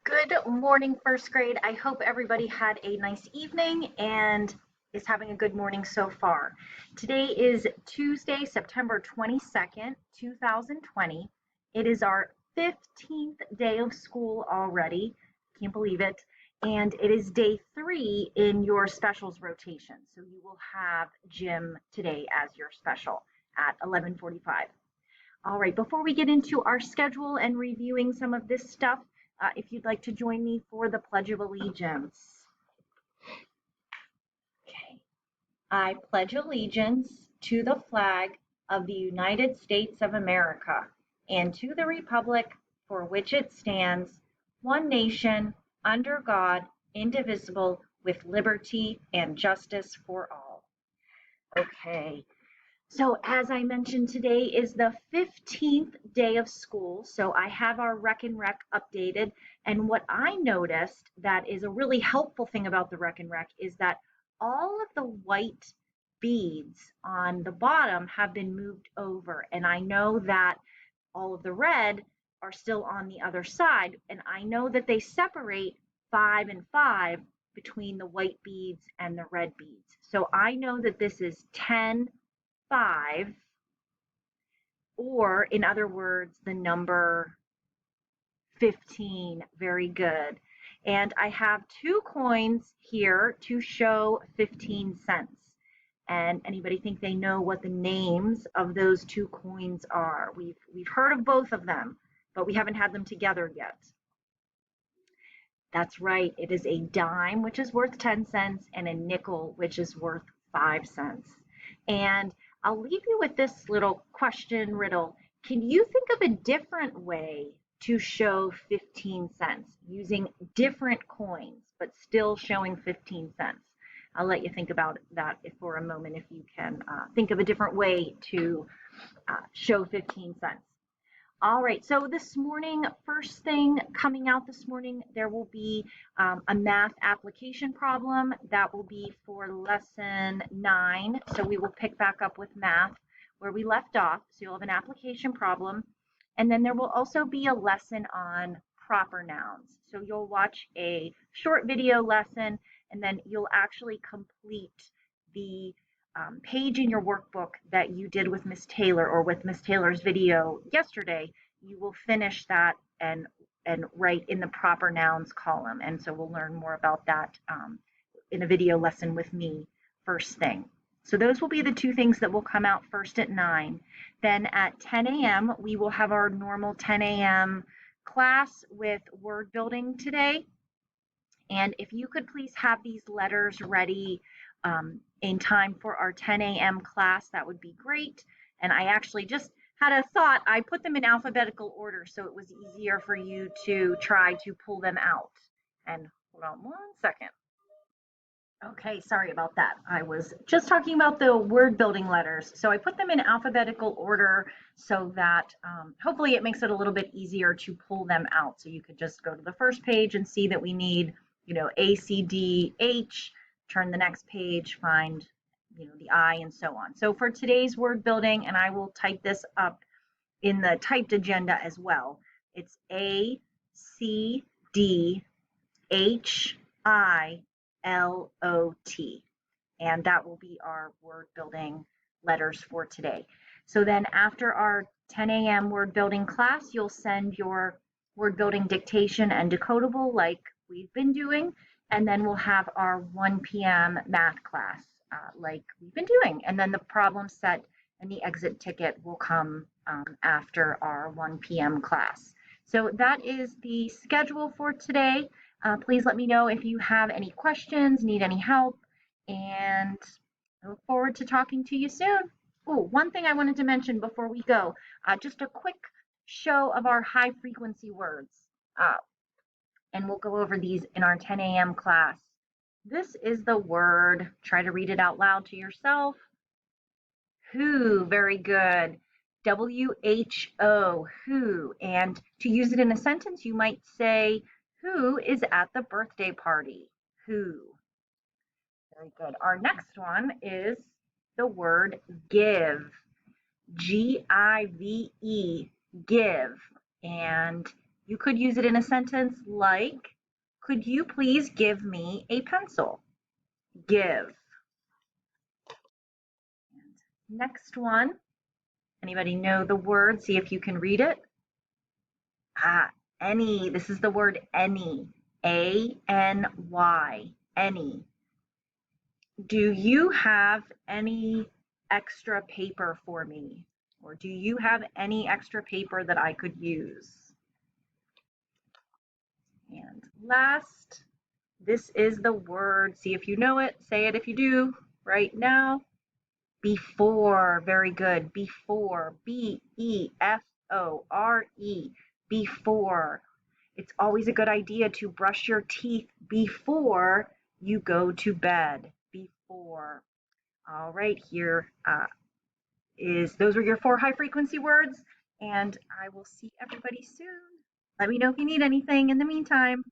Good morning, first grade. I hope everybody had a nice evening and is having a good morning so far. Today is Tuesday, September 22nd, 2020. It is our 15th day of school already. Can't believe it. And it is day 3 in your specials rotation. So you will have gym today as your special at 11:45. All right, before we get into our schedule and reviewing some of this stuff, if you'd like to join me for the Pledge of Allegiance. Okay. I pledge allegiance to the flag of the United States of America and to the republic for which it stands, one nation, under God, indivisible, with liberty and justice for all. Okay. So as I mentioned, today is the 15th day of school. So I have our Rec and Rec updated. And what I noticed that is a really helpful thing about the Rec and Rec is that all of the white beads on the bottom have been moved over. And I know that all of the red are still on the other side. And I know that they separate 5 and 5 between the white beads and the red beads. So I know that this is 10, 5, or in other words, the number 15. Very good. And I have 2 coins here to show 15 cents. And anybody think they know what the names of those 2 coins are? We've heard of both of them, but we haven't had them together yet. That's right. It is a dime, which is worth 10 cents, and a nickel, which is worth 5 cents. And I'll leave you with this little question riddle. Can you think of a different way to show 15 cents using different coins, but still showing 15 cents? I'll let you think about that for a moment if you can think of a different way to show 15 cents. All right, so this morning, first thing coming out this morning, there will be a math application problem that will be for lesson 9. So we will pick back up with math where we left off. So you'll have an application problem. And then there will also be a lesson on proper nouns. So you'll watch a short video lesson and then you'll actually complete the page in your workbook that you did with Miss Taylor or with Miss Taylor's video yesterday. You will finish that and write in the proper nouns column. And so we'll learn more about that in a video lesson with me first thing. So those will be the 2 things that will come out first at 9. Then at 10 a.m., we will have our normal 10 a.m. class with word building today. And if you could please have these letters ready in time for our 10 a.m. class, that would be great. And I actually just had a thought. I put them in alphabetical order so it was easier for you to try to pull them out. And hold on 1 second. Okay, sorry about that. I was just talking about the word building letters. So I put them in alphabetical order so that hopefully it makes it a little bit easier to pull them out. So you could just go to the first page and see that we need, A, C, D, H, turn the next page, find, the I and so on. So for today's word building, and I will type this up in the typed agenda as well, it's A, C, D, H, I, L-O-T. And that will be our word building letters for today. So then after our 10 a.m. word building class, you'll send your word building dictation and decodable like we've been doing. And then we'll have our 1 p.m. math class like we've been doing. And then the problem set and the exit ticket will come after our 1 p.m. class. So that is the schedule for today. Please let me know if you have any questions, need any help, and I look forward to talking to you soon. Oh, one thing I wanted to mention before we go, just a quick show of our high frequency words. And we'll go over these in our 10 a.m. class. This is the word, try to read it out loud to yourself. Who, very good. W-H-O, who. And to use it in a sentence, you might say, who is at the birthday party? Who. Very good. Our next one is the word give. G-I-V-E, give. And You could use it in a sentence like, could you please give me a pencil? Give. And next one. Anybody know the word? See if you can read it. Any. This is the word any. A-N-Y. Any. Do you have any extra paper for me? Or do you have any extra paper that I could use? And last, this is the word. See if you know it. Say it if you do right now. Before. Very good. Before. B-E-F-O-R-E. Before. It's always a good idea to brush your teeth before you go to bed. Before. All right, here those were your 4 high frequency words, and I will see everybody soon. Let me know if you need anything in the meantime.